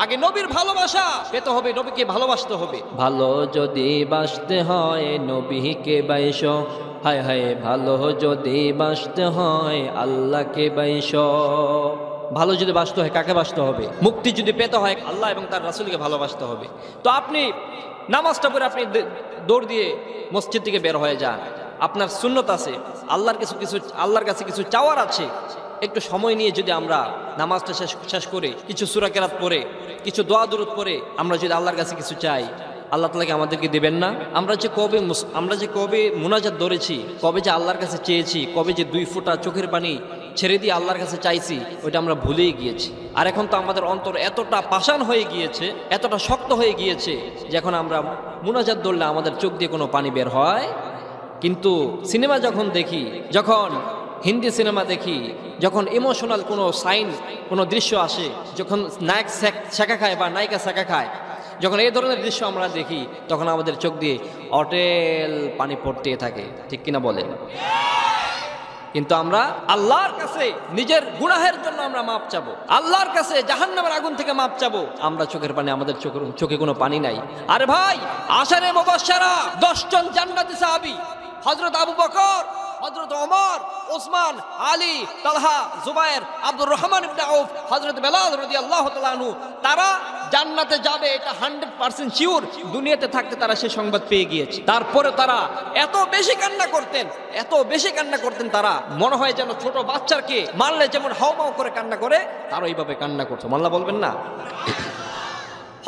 আগে নবীর ভালোবাসা পেতে হবে, নবীকে ভালোবাসতে হবে। ভালো যদি বাসতে হয় নবীকে বাইশো, হায় হায় ভালো যদি বাসতে হয় আল্লাহকে বাইশো। ভালো যদি বাসতে হয় কাকে বাসতে হবে? মুক্তি যদি পেতে হয় আল্লাহ এবং তার রাসূলকে ভালোবাসতে হবে। তো আপনি নামাজটা পড়ে আপনি দৌড় দিয়ে মসজিদ থেকে বের হয়ে যান, আপনার সুন্নত আছে, আল্লাহর কাছে কিছু চাওয়ার আছে, একটু সময় নিয়ে যদি আমরা নামাজটা শেষ করে কিছু সূরা কেরাত পড়ে, কিছু দোয়া দুরূদ পড়ে আমরা যদি আল্লাহর কাছে কিছু চাই, আল্লাহ তাআলা আমাদেরকে দিবেন না? আমরা যে কবে মুনাজাত ধরেছি, কবে যে আল্লাহর কাছে চেয়েছি, কবে যে 2 ফোঁটা চোখের পানি ছেড়ে দিয়ে আল্লাহর কাছে চাইছি, ওইটা আমরা ভুলেই গিয়েছি। আর এখন তো আমাদের অন্তর এতটা পাষাণ হয়ে গিয়েছে, এতটা শক্ত হয়ে গিয়েছে যে এখন আমরা মুনাজাত ধরলে আমাদের চোখ দিয়ে কোনো পানি বের হয়। কিন্তু সিনেমা যখন দেখি, যখন হিন্দি সিনেমা দেখি, যখন ইমোশনাল কোনো সাইন, কোনো দৃশ্য আসে, যখন নায়ক শেখা খায় বা নায়িকা শেখা খায়, যখন এই ধরনের দৃশ্য আমরা দেখি, তখন আমাদের চোখ দিয়ে অটেল পানি পড়তে থাকে, ঠিক কিনা বলেন? কিন্তু আমরা আল্লাহর কাছে নিজের গুনাহের জন্য আমরা মাপ চাবো, আল্লাহর কাছে জাহান্নামের আগুন থেকে মাপ চাবো, আমরা চোখের পানি, আমাদের চোখে কোনো পানি নাই। আরে ভাই, আশারে মুবাশশারা 10 জন জান্নাতি সাহাবী, হযরত আবু বকর, হযরত ওমর, ওসমান, আলী, তালহা, জুবায়ের, আব্দুর রহমান ইবনে আউফ, হযরত বেলাল রাদিয়াল্লাহু তাআলা আনহু, তারা জান্নাতে যাবে এটা 100% শিওর। দুনিয়াতে থাকতে তারা সেই সংবাদ পেয়ে গিয়েছে। তারপরে তারা এত বেশি কান্না করতেন, এত বেশি কান্না করতেন, তারা মনে হয় যেন ছোট বাচ্চাকে মারলে যেমন হাউমাউ করে কান্না করে, তারা এইভাবে কান্না করতো। মাল্লা বলবেন না?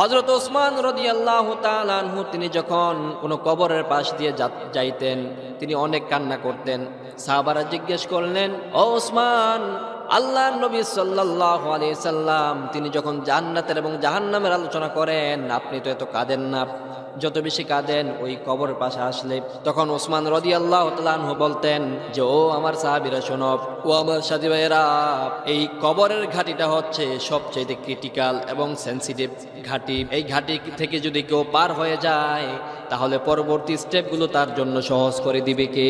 হযরত ওসমান রাদিয়াল্লাহু তাআলা আনহু তিনি যখন কোনো কবরের পাশ দিয়ে যাইতেন, তিনি অনেক কান্না করতেন। সাহাবারা জিজ্ঞেস করলেন, ও ওসমান, আল্লাহর নবী সাল্লাল্লাহু আলাইহি সাল্লাম তিনি যখন জান্নাতের এবং জাহান্নামের আলোচনা করেন, আপনি তো এত কাঁদেন না, যত বেশি কাঁদেন ওই কবরের পাশে আসলে। তখন ওসমান রাদিয়াল্লাহু তাআলা আনহু বলতেন যে, ও আমার সাহাবীরা শোনো, ও আমার সাথী ভাইয়েরা, এই কবরের ঘাটিটা হচ্ছে সবচেয়ে ক্রিটিক্যাল এবং সেনসিটিভ ঘাটি। এই ঘাটি থেকে যদি কেউ পার হয়ে যায়, তাহলে পরবর্তী স্টেপগুলো তার জন্য সহজ করে দিবে কে?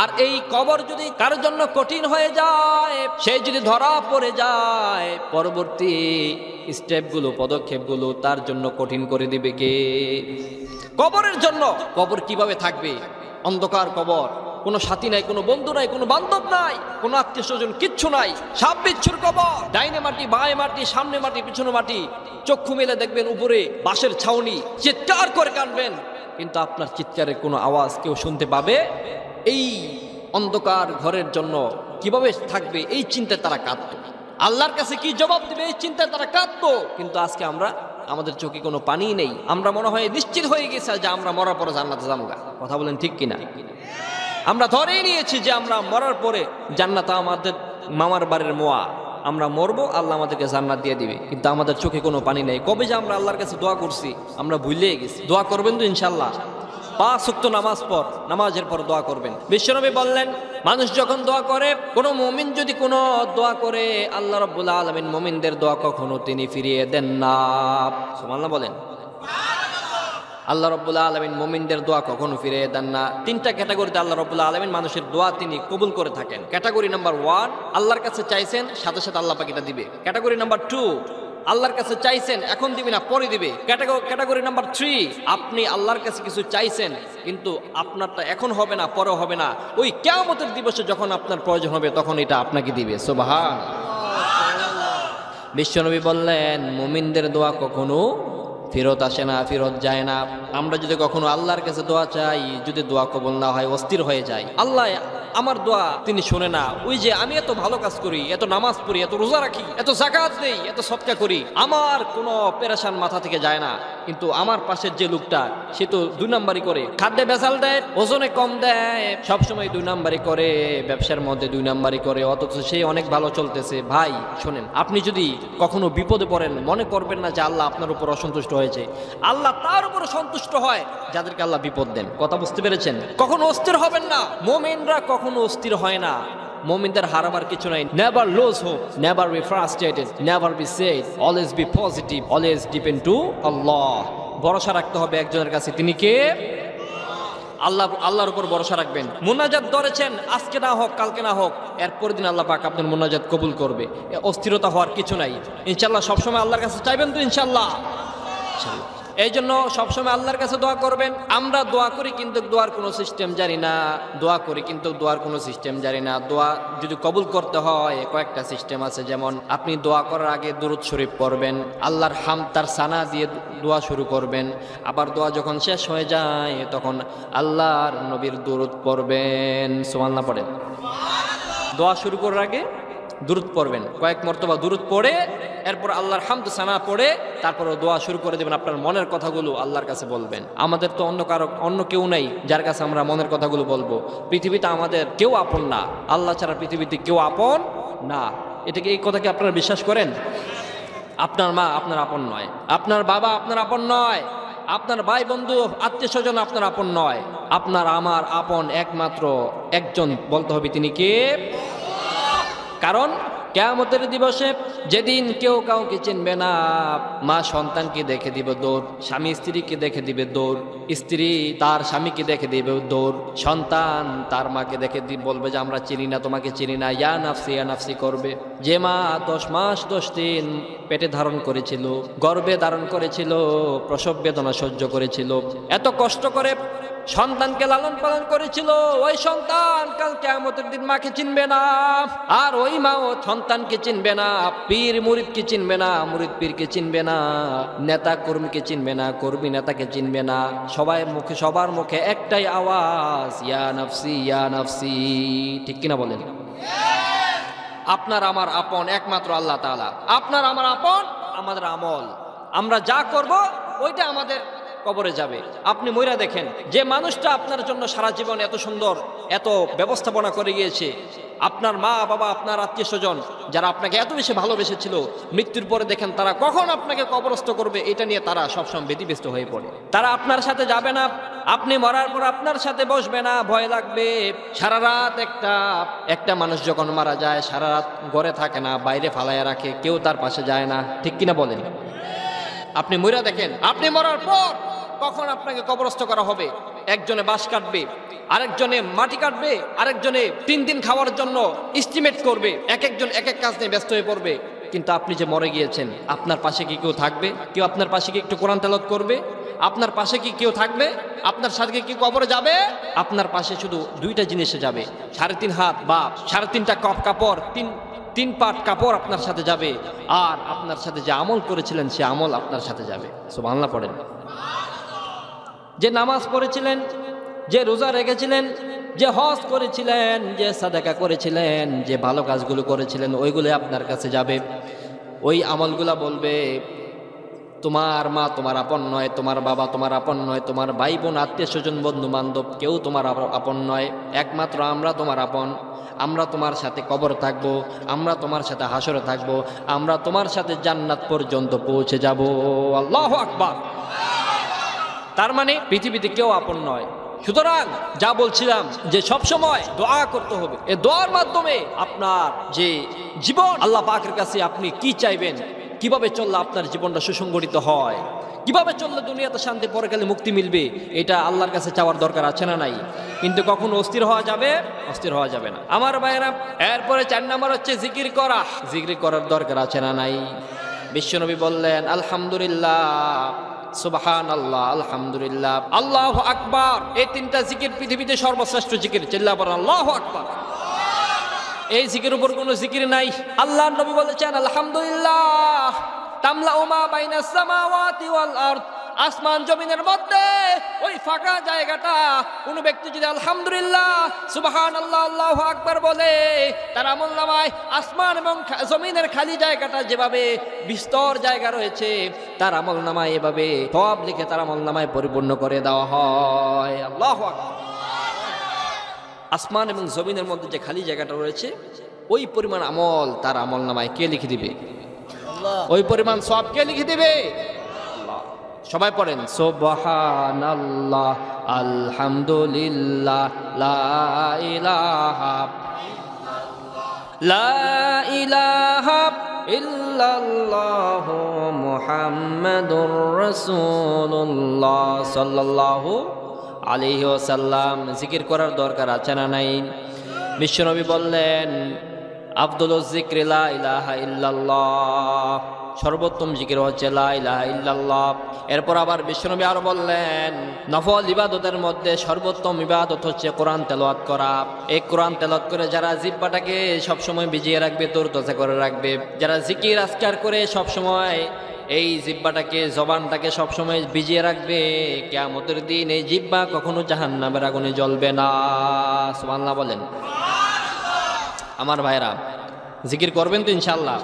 আর এই কবর যদি কার জন্য কঠিন হয়ে যায়, সে যদি ধরা পড়ে যায়, পরবর্তী স্টেপগুলো, পদক্ষেপগুলো তার জন্য কঠিন করে দিবে কে? কবরের জন্য। কবর কিভাবে থাকবে? অন্ধকার কবর, কোনো সাথী নাই, কোনো বন্ধু নাই, কোনো বান্ধব নাই, কোনো আত্মীয় স্বজন, কিচ্ছু নাই, সাপ বিচ্ছুর কবর। ডাইনে মাটি, বাঁয়ে মাটি, সামনে মাটি, পিছনে মাটি, চক্ষু মেলে দেখবেন উপরে বাঁশের ছাউনি, চিৎকার করে কাঁদবেন, কিন্তু আপনার চিৎকারের কোনো আওয়াজ কেউ শুনতে পাবে? এই অন্ধকার ঘরের জন্য কিভাবে থাকবে, এই চিন্তায় তারা কাঁদত। আল্লাহর কাছে কি জবাব দিবে, এই চিন্তায় তারা কাঁদত। কিন্তু আজকে আমরা, আমাদের চোখে কোনো পানি নেই, আমরা মনে হয় নিশ্চিত হয়ে গেছে যে আমরা মরার পরে জান্নাতে যাবো। কথা বলেন ঠিক কিনা? আমরা ধরেই নিয়েছি যে আমরা মরার পরে জান্নাত আমাদের মামার বাড়ির মোয়া, আমরা মরবো, আল্লাহ আমাদেরকে জান্নাত দিয়ে দিবে। কিন্তু আমাদের চোখে কোনো পানি নেই। কবে যে আমরা আল্লাহর কাছে দোয়া করছি আমরা ভুলেই গেছি। দোয়া করবেন তো ইনশাল্লাহ? 5 ওয়াক্ত নামাজ পর, নামাজের পর দোয়া করবেন। বিশ্বনবী বললেন, মানুষ যখন দোয়া করে, কোনো মুমিন যদি কোনো দোয়া করে, আল্লাহ রাব্বুল আলামিন মুমিনদের দোয়া কখনো তিনি ফিরিয়ে দেন না। সুবহানাল্লাহ বলেন। আল্লাহ রাব্বুল আলামিন মুমিনদের দোয়া কখনো ফিরিয়ে দেন না। 3টা ক্যাটাগরিতে আল্লাহ রাব্বুল আলামিন মানুষের দোয়া তিনি কবুল করে থাকেন। ক্যাটাগরি নাম্বার 1, আল্লাহর কাছে চাইছেন, সাথে সাথে আল্লাহ পাক এটা দিবে। ক্যাটাগরি নাম্বার 2, আল্লাহর কাছে চাইছেন, এখন দিবি না, পরে দিবে। ক্যাটাগরি নাম্বার 3, আপনি আল্লাহর কাছে কিছু চাইছেন, কিন্তু আপনারটা এখন হবে না, পরেও হবে না, ওই কিয়ামতের দিবসে যখন আপনার প্রয়োজন হবে তখন এটা আপনাকে দিবে। সুবহানাল্লাহ। বিশ্বনবী বললেন, মুমিনদের দোয়া কখনো ফেরত আসে না, ফেরত যায় না। আমরা যদি কখনো আল্লাহর কাছে দোয়া চাই, যদি দোয়া কবুল না হয়, অস্থির হয়ে যায়, আল্লাহ আমার দোয়া তিনি শোনে না। ওই যে আমি এত ভালো কাজ করি, এত নামাজ পড়ি, এত রোজা রাখি, এত যাকাত দেই, এত সদকা করি, আমার কোনো পেরেশান মাথা থেকে যায় না, কিন্তু আমার পাশের যে লোকটা সে তো 2 নাম্বারই করে, খাদ্যে ভেজাল দেয়, ওজনে কম দেয়, সবসময় 2 নাম্বারই করে, ব্যবসার মধ্যে 2 নাম্বারই করে, অথচ সে অনেক ভালো চলতেছে। ভাই শোনেন, আপনি যদি কখনো বিপদে পড়েন, মনে করবেন না যে আল্লাহ আপনার উপর অসন্তুষ্ট হয়েছে। আল্লাহ তার উপর সন্তুষ্ট হয় যাদেরকে আল্লাহ বিপদ দেন। কথা বুঝতে পেরেছেন? কখনো অস্থির হবেন না। মুমিনরা কখনো অস্থির হয় না। মুমিনদের হারাবার কিছু নাই। Never lose hope, never be frustrated, never be sad, always be positive, always depend to Allah. ভরসা রাখতে হবে একজনের কাছে, তিনি কে? আল্লাহ। আল্লাহর উপর ভরসা রাখবেন। মুনাজাত ধরেছেন, আজকে না হোক, কালকে না হোক, এরপর দিন আল্লাহ পাক আপনার মুনাজাত কবুল করবে। অস্থিরতা হওয়ার কিছু নাই। ইনশাআল্লাহ সবসময় আল্লাহর কাছে চাইবেন তো ইনশাআল্লাহ? এই জন্য সবসময় আল্লাহর কাছে দোয়া করবেন। আমরা দোয়া করি কিন্তু দোয়ার কোনো সিস্টেম জানি না, দোয়া করি কিন্তু দোয়ার কোনো সিস্টেম জানি না। দোয়া যদি কবুল করতে হয় কয়েকটা সিস্টেম আছে। যেমন আপনি দোয়া করার আগে দুরূদ শরীফ পড়বেন, আল্লাহর হামদ তার সানা দিয়ে দোয়া শুরু করবেন। আবার দোয়া যখন শেষ হয়ে যায় তখন আল্লাহর নবীর দুরূদ পড়বেন। সুবহানাল্লাহ পড়েন। দোয়া শুরু করার আগে দুরূদ পড়বেন, কয়েক মর্তবা দুরূদ পড়ে এরপর আল্লাহর হামদ সানা পড়ে তারপরে দোয়া শুরু করে দেবেন। আপনার মনের কথাগুলো আল্লাহর কাছে বলবেন। আমাদের তো অন্য কেউ নাই যার কাছে আমরা মনের কথাগুলো বলবো। পৃথিবীতে আমাদের কেউ আপন না, আল্লাহ ছাড়া পৃথিবীতে কেউ আপন না। এটাকে, এই কথা কি আপনারা বিশ্বাস করেন? আপনার মা আপনার আপন নয়, আপনার বাবা আপনার আপন নয়, আপনার ভাই বন্ধু আত্মীয় স্বজন আপনার আপন নয়। আপনার আমার আপন একমাত্র একজন, বলতে হবে তিনি কে? কারণ কিয়ামতের দিবসে যেদিন কেউ কাউকে চিনবে না, মা সন্তানকে দেখে দিবে দৌড়, স্বামী স্ত্রীকে দেখে দিবে দৌড়, স্ত্রী তার স্বামীকে দেখে দিবে দৌড়, সন্তান তার মাকে দেখে বলবে যে আমরা চিনি না, তোমাকে চিনি না, ইয়া নাফসি করবে। যে মা 10 মাস 10 দিন পেটে ধারণ করেছিল, গর্ভে ধারণ করেছিল, প্রসব বেদনা সহ্য করেছিল, এত কষ্ট করে সন্তানকে লালন পালন করেছিল, ওই সন্তান কাল কিয়ামতের দিন মাকে চিনবে না। আর ওই মা ও সন্তানকে চিনবে না, পীর মুরিদকে চিনবে না, মুরিদ পীরকে চিনবে না, নেতা কর্মীকে চিনবে না, কর্মী নেতাকে চিনবে না। সবার মুখে একটাই আওয়াজ, ইয়া নাফসি ইয়া নাফসি। ঠিক কিনা বলেন? আপনার আমার আপন একমাত্র আল্লাহ তাআলা। আপনার আমার আপন আমাদের আমল, আমরা যা করব ওইটা আমাদের কবরে যাবে। আপনি মইরা দেখেন, যে মানুষটা আপনার জন্য সারা জীবন এত সুন্দর এত ব্যবস্থাপনা করে গিয়েছে, আপনার মা বাবা আপনার আত্মীয় স্বজন যারা আপনাকে এত বেশি ভালোবেসেছিল, মৃত্যুর পরে দেখেন তারা কখন আপনাকে কবরস্থ করবে এটা নিয়ে তারা সবসময় ব্যতিব্যস্ত হয়ে পড়ে। তারা আপনার সাথে যাবে না, আপনি মরার পর আপনার সাথে বসবে না, ভয় লাগবে। সারা রাত একটা মানুষ যখন মারা যায় সারা রাত ঘরে থাকে না, বাইরে ফালাইয়া রাখে, কেউ তার পাশে যায় না। ঠিক কিনা বলেন? আপনি মইরা দেখেন, আপনি মরার পর কখন আপনাকে কবরস্থ করা হবে। একজনে বাঁশ কাটবে, আরেকজনে মাটি কাটবে, আরেকজনে 3 দিন খাওয়ার জন্য এস্টিমেট করবে, একজন এক কাজ নিয়ে ব্যস্ত হয়ে পড়বে। কিন্তু আপনি যে মরে গিয়েছেন, আপনার পাশে কি কেউ থাকবে? কেউ আপনার পাশে কি একটু কোরআন তেলাওয়াত করবে? আপনার পাশে কি কেউ থাকবে? আপনার সাথে কি কবরে যাবে? আপনার পাশে শুধু 2টা জিনিসে যাবে, 3.5 হাত বা 3.5টা কাপড়, 3 পাট কাপড় আপনার সাথে যাবে, আর আপনার সাথে যে আমল করেছিলেন সে আমল আপনার সাথে যাবে। সুবহানাল্লাহ পড়েন। যে নামাজ পড়েছিলেন, যে রোজা রেখেছিলেন, যে হজ করেছিলেন, যে সাদাকা করেছিলেন, যে ভালো কাজগুলো করেছিলেন, ওইগুলো আপনার কাছে যাবে। ওই আমলগুলা বলবে তোমার মা তোমার আপন নয়, তোমার বাবা তোমার আপন নয়, তোমার ভাই বোন আত্মীয় স্বজন বন্ধু বান্ধব কেউ তোমার আপন নয়, একমাত্র আমরা তোমার আপন। আমরা তোমার সাথে কবর থাকবো, আমরা তোমার সাথে হাসরে থাকবো, আমরা তোমার সাথে জান্নাত পর্যন্ত পৌঁছে যাব। আল্লাহু আকবার। তার মানে পৃথিবীতে কেউ আপন নয়। সুতরাং যা বলছিলাম যে সব সময় দোয়া করতে হবে, এই দোয়ার মাধ্যমে আপনার যে জীবন, আল্লাহ পাকের কাছে আপনি কি চাইবেন, কিভাবে চললে আপনার জীবনটা সুসংগঠিত হয়, কিভাবে চললে দুনিয়াতে শান্তি, পরকালে মুক্তি মিলবে, এটা আল্লাহর কাছে চাওয়ার দরকার আছে না নাই? কিন্তু কখনো অস্থির হওয়া যাবে? অস্থির হওয়া যাবে না আমার ভাইয়েরা। এরপরে 4 নম্বর হচ্ছে জিকির করা। জিকির করার দরকার আছে না নাই? বিশ্বনবী বললেন আলহামদুলিল্লাহ, সুবহানাল্লাহ, আলহামদুলিল্লাহ, আল্লাহু আকবার। এই 3টা জিকির পৃথিবীতে সর্বশ্রেষ্ঠ জিকির। চিল্লা বলেন আল্লাহু আকবার। এই জিকির উপর কোনো জিকির নাই। আল্লাহর নবী বলেছেন আলহামদুলিল্লাহ তামলাউ মা বাইনাস সামাওয়াতি ওয়াল আরদ। আসমান জমিনের মধ্যে ওই ফাঁকা জায়গাটা কোনো ব্যক্তি যদি আলহামদুলিল্লাহ সুবহানাল্লাহ আল্লাহু আকবার বলে, তার আমলনামায় আসমান এবং জমিনের খালি জায়গাটা যেভাবে বিস্তর জায়গা রয়েছে, তার আমলনামায় এভাবে সব লিখে তার আমলনামায় পরিপূর্ণ করে দেওয়া হয়। আল্লাহু আকবার। আসমান এবং জমিনের মধ্যে যে খালি জায়গাটা রয়েছে, ওই পরিমাণ আমল তার আমলনামায় কে লিখে দিবে? ওই পরিমাণ সব কে লিখে দিবে? সবাই পড়েন সুবহানাল্লাহ, আলহামদুলিল্লাহ, লা ইলাহা ইল্লাল্লাহু মুহাম্মাদুর রাসূলুল্লাহ সাল্লাল্লাহু আলাইহি ওয়াসাল্লাম। জিকির করার দরকার আছে না নাই? বিশ্বনবী বললেন আফদলুজ যিকরি লা ইলাহা ইল্লাল্লাহ, সর্বোত্তম জিকির হচ্ছে লা ইলাহা ইল্লাল্লাহ। এরপর আবার বিশ্বনবী আরো বললেন নফল ইবাদতের মধ্যে সর্বোত্তম ইবাদত হচ্ছে কোরআন তেলাওয়াত করা। এই কোরআন তেলাওয়াত করে যারা জিহ্বাটাকে সবসময় ভিজিয়ে রাখবে, তরতাজা করে রাখবে, যারা জিকির আজকার করে সবসময় এই জিহ্বাটাকে, জবানটাকে সবসময় ভিজিয়ে রাখবে, কিয়ামতের দিন এই জিহ্বা কখনো জাহান্নামের আগুনে জ্বলবে না। সুবহানাল্লাহ বলেন। আমার ভাইরা, জিকির করবেন তো ইনশাআল্লাহ?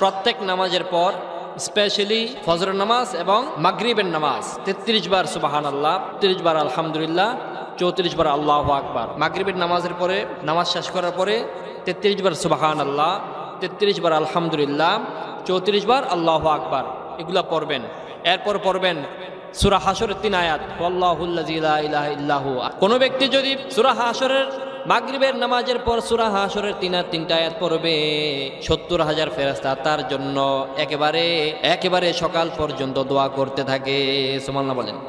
প্রত্যেক নামাজের পর, স্পেশালি ফজরের নামাজ এবং মাগরিবের নামাজ 33 বার সুবহানাল্লাহ, 33 বার আলহামদুলিল্লাহ, 34 বার আল্লাহু আকবার। মাগরিবের নামাজের পরে, নামাজ শেষ করার পরে 33 বার সুবহানাল্লাহ, 33 বার আলহামদুলিল্লাহ, 34 বার আল্লাহু আকবার, এগুলা পড়বেন। এরপর পড়বেন সূরা হাশরের 3 আয়াত, ওয়াল্লাহুল্লাযী লা ইলাহা ইল্লাহু। কোন ব্যক্তি যদি সূরা হাশরের মাগরিবের নামাজের পর সূরা হাশরের 3 আয়াত পড়বে, 70,000 ফেরেশতা তার জন্য একেবারে সকাল পর্যন্ত দোয়া করতে থাকে। সুবহানাল্লাহ বলেন।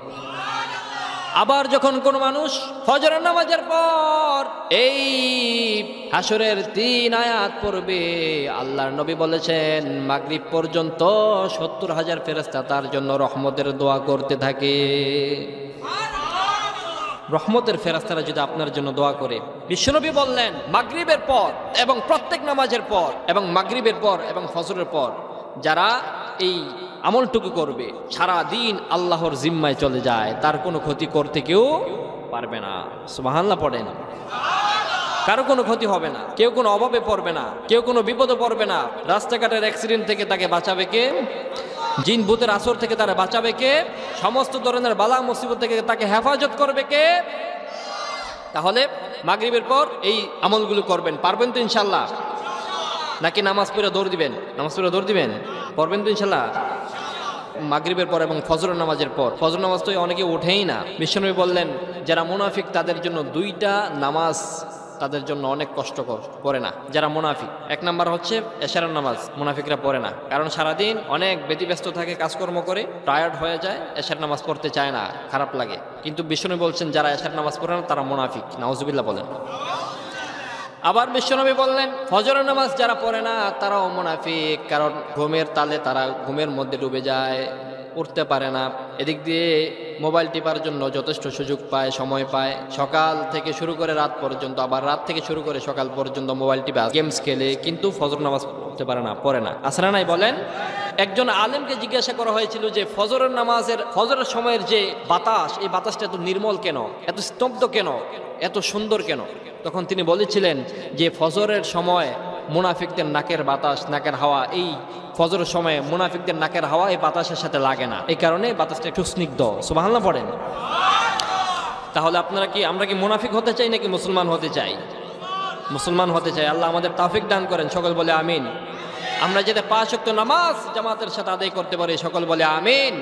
আবার যখন কোন মানুষ ফজরের নামাজের পর এই হাশরের 3 আয়াত পড়বে, আল্লাহর নবী বলেছেন মাগরিব পর্যন্ত 70,000 ফেরেশতা তার জন্য রহমতের দোয়া করতে থাকে। রহমতের ফেরেশতারা যদি আপনার জন্য দোয়া করে, বিশ্বনবী বললেন মাগরিবের পর এবং প্রত্যেক নামাজের পর এবং মাগরিবের পর এবং ফজরের পর যারা এই আমলটুকু করবে, সারা দিন আল্লাহর জিম্মায় চলে যায়, তার কোনো ক্ষতি করতে কেউ পারবে না। সুবহানাল্লাহ পড়েন। কারো কোনো ক্ষতি হবে না, কেউ কোনো অভাবে পড়বে না, কেউ কোনো বিপদে পড়বে না। রাস্তাঘাটের অ্যাক্সিডেন্ট থেকে তাকে বাঁচাবে কে? জিন ভূতের আসর থেকে তারা বাঁচাবে কে? সমস্ত ধরনের বালা মুসিবত থেকে তাকে হেফাজত করবে কে? তাহলে মাগরিবের পর এই আমলগুলো করবেন, পারবেন তো ইনশাল্লাহ? নাকি নামাজ পড়ে দৌড় দিবেন? নামাজ পড়ে দৌড় দিবেন, পড়বেন তো ইনশাল্লাহ? মাগরিবের পর এবং ফজর নামাজের পর, ফজর নামাজ তো অনেকে ওঠেই না। বিশ্বনবী বললেন যারা মুনাফিক তাদের জন্য 2টা নামাজ তাদের জন্য অনেক কষ্টকর, পড়ে না যারা মুনাফিক। 1 নাম্বার হচ্ছে এশারের নামাজ, মুনাফিকরা পড়ে না, কারণ সারাদিন অনেক ব্যতিব্যস্ত থাকে, কাজকর্ম করে টায়ার্ড হয়ে যায়, এশার নামাজ পড়তে চায় না, খারাপ লাগে। কিন্তু বিশ্বনবী বলছেন যারা এশার নামাজ পড়ে না তারা মুনাফিক, নাউজুবিল্লাহ বলেন। আবার বিশ্বনবী বললেন ফজরের নামাজ যারা পড়ে না তারাও মুনাফিক, কারণ ঘুমের তালে তারা ঘুমের মধ্যে ডুবে যায়, উঠতে পারে না। এদিক দিয়ে মোবাইল টিপার জন্য যথেষ্ট সুযোগ পায়, সময় পায়, সকাল থেকে শুরু করে রাত পর্যন্ত, আবার রাত থেকে শুরু করে সকাল পর্যন্ত মোবাইল টিপা, গেমস খেলে, কিন্তু ফজর নামাজ পড়তে পারে না, পড়ে না। আসলে নাই বলেন। একজন আলেমকে জিজ্ঞাসা করা হয়েছিল যে ফজরের নামাজের ফজরের সময়ের যে বাতাস, এই বাতাসটা এত নির্মল কেন, এত স্তব্ধ কেন, এত সুন্দর কেন? তখন তিনি বলেছিলেন যে ফজরের সময় মুনাফিকদের নাকের বাতাস, নাকের হাওয়া, এই ফজরের সময় মুনাফিকদের নাকের হাওয়া এই বাতাসের সাথে লাগে না, এই কারণে বাতাসটা একটু স্নিগ্ধ। সুবহানাল্লাহ পড়েন। তাহলে আমরা কি মুনাফিক হতে চাই নাকি মুসলমান হতে চাই? মুসলমান হতে চাই। আল্লাহ আমাদের তৌফিক দান করেন, সকল বলে আমিন। আমরা যাতে 5 ওয়াক্ত নামাজ জামাতের সাথে আদায় করতে পারি, সকল বলে আমিন।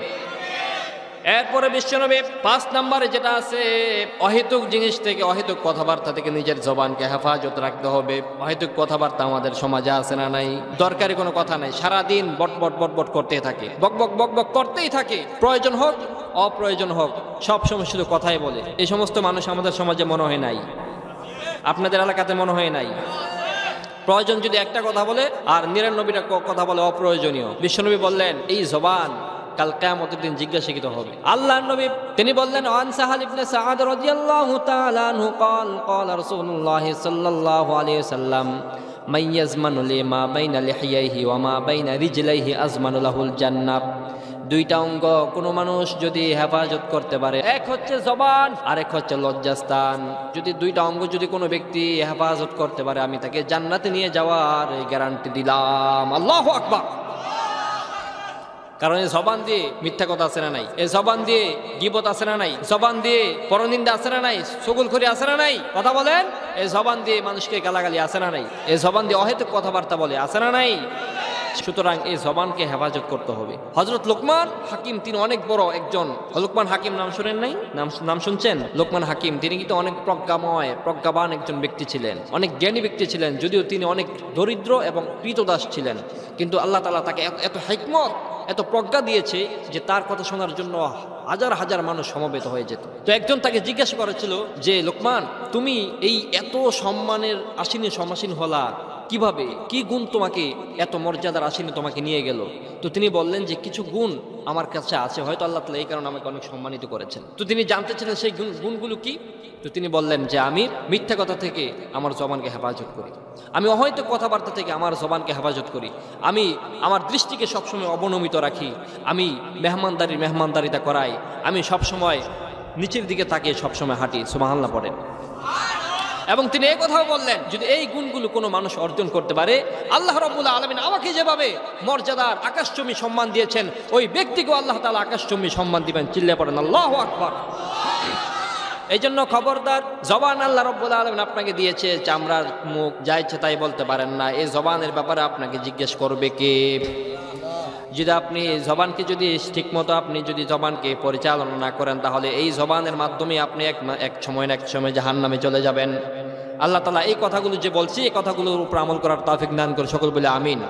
এরপরে বিশ্বনবী 5 নম্বরে যেটা আছে, অহেতুক জিনিস থেকে, অহেতুক কথাবার্তা থেকে নিজের জবানকে হেফাজত রাখতে হবে। অহেতুক কথাবার্তা আমাদের সমাজে আছে না নাই? দরকারি কোনো কথা নাই, সারাদিন বটবট বটবট করতেই থাকে, বকবক বকবক করতেই থাকে, প্রয়োজন হোক অপ্রয়োজন হোক সবসময় শুধু কথাই বলে। এই সমস্ত মানুষ আমাদের সমাজে মনে হয় নাই, আপনাদের এলাকাতে মনে হয় নাই? প্রয়োজন যদি একটা কথা বলে আর 99টা কথা বলে অপ্রয়োজনীয়। বিশ্বনবী বললেন এই জবান কাল কিয়ামতের দিন জিজ্ঞাসিত হবে। আল্লাহর নবী তিনি বললেন আন সাহাল ইবনে সাআদ রাদিয়াল্লাহু তাআলা আনহু قال قال رسول الله صلى الله عليه وسلم من يزمن لما بين لحييه وما بين رجليه أزمن له الجنة। 2টা অঙ্গ কোনো মানুষ যদি হেফাজত করতে পারে, এক হচ্ছে জবান আর এক হচ্ছে লজ্জাস্থান, যদি 2টা অঙ্গ যদি কোনো ব্যক্তি হেফাজত করতে পারে, আমি তাকে জান্নাতে নিয়ে যাওয়ার গ্যারান্টি দিলাম। আল্লাহু আকবার। কারণ এই জবান দিয়ে মিথ্যা কথা আছে না নাই? এই জবান দিয়ে গীবত আছে না নাই? জবান দিয়ে পরনিন্দা আছে না নাই? চুগলখড়ি আছে না নাই? কথা বলেন। এই জবান দিয়ে মানুষকে গালাগালি আছে না নাই? এই জবান দিয়ে অহেতুক কথাবার্তা বলে আছে না নাই? সুতরাং এই জবানকে হেফাজত করতে হবে। হযরত লোকমান হাকিম তিনি অনেক বড় একজন, লোকমান হাকিম নাম শুনেন নাই? নাম শুনছেন? লোকমান হাকিম তিনি কিন্তু অনেক প্রজ্ঞাময়, প্রজ্ঞাবান একজন ব্যক্তি ছিলেন, অনেক জ্ঞানী ব্যক্তি ছিলেন, যদিও তিনি অনেক দরিদ্র এবং কৃতদাস ছিলেন, কিন্তু আল্লাহ তাআলা তাকে এত হিকমত, এত প্রজ্ঞা দিয়েছে যে তার কথা শোনার জন্য হাজার হাজার মানুষ সমবেত হয়ে যেত। তো একজন তাকে জিজ্ঞাসা করেছিল যে লোকমান, তুমি এই এত সম্মানের আসীনে সমাসীন হলা কিভাবে? কি গুণ তোমাকে এত মর্যাদার আসীনে তোমাকে নিয়ে গেল? তো তিনি বললেন যে কিছু গুণ আমার কাছে আছে, হয়তো আল্লাহ তাআলা এই কারণে আমাকে অনেক সম্মানিত করেছেন। তো তিনি জানতে চাইলেন সেই গুণগুলো কি? তো তিনি বললেন যে আমি মিথ্যা কথা থেকে আমার জবানকে হেফাজত করি, আমি অহৈতুক কথাবার্তা থেকে আমার জবানকে হেফাজত করি, আমি আমার দৃষ্টিকে সবসময় অবনমিত রাখি, আমি মেহমানদারিতা করাই, আমি সবসময় নিচের দিকে তাকিয়ে সবসময় হাঁটি। সুবহানাল্লাহ পড়েন। এবং তিনি এই কথাও বললেন যদি এই গুণগুলো কোনো মানুষ অর্জন করতে পারে, আল্লাহ রাব্বুল আলামিন আমাকে যেভাবে মর্যাদার আকাশচুম্বী সম্মান দিয়েছেন, ওই ব্যক্তিকেও আল্লাহ তাআলা আকাশচুম্বী সম্মান দিবেন। চিল্লায়ে পড়েন আল্লাহু আকবার। এই জন্য খবরদার, জবান আল্লাহ রাব্বুল আলামিন আপনাকে দিয়েছে, চামড়ার মুখ, যা ইচ্ছে তাই বলতে পারেন না। এই জবানের ব্যাপারে আপনাকে জিজ্ঞেস করবে কে? যদি আপনি জবানকে যদি ঠিক মতো আপনি যদি জবানকে পরিচালনা না করেন, তাহলে এই জবানের মাধ্যমে আপনি এক সময় জাহান্নামে চলে যাবেন। আল্লাহ তাআলা এই কথাগুলো যে বলছি, এই কথাগুলোর উপর আমল করার তৌফিক দান করে সকল বলে আমিন।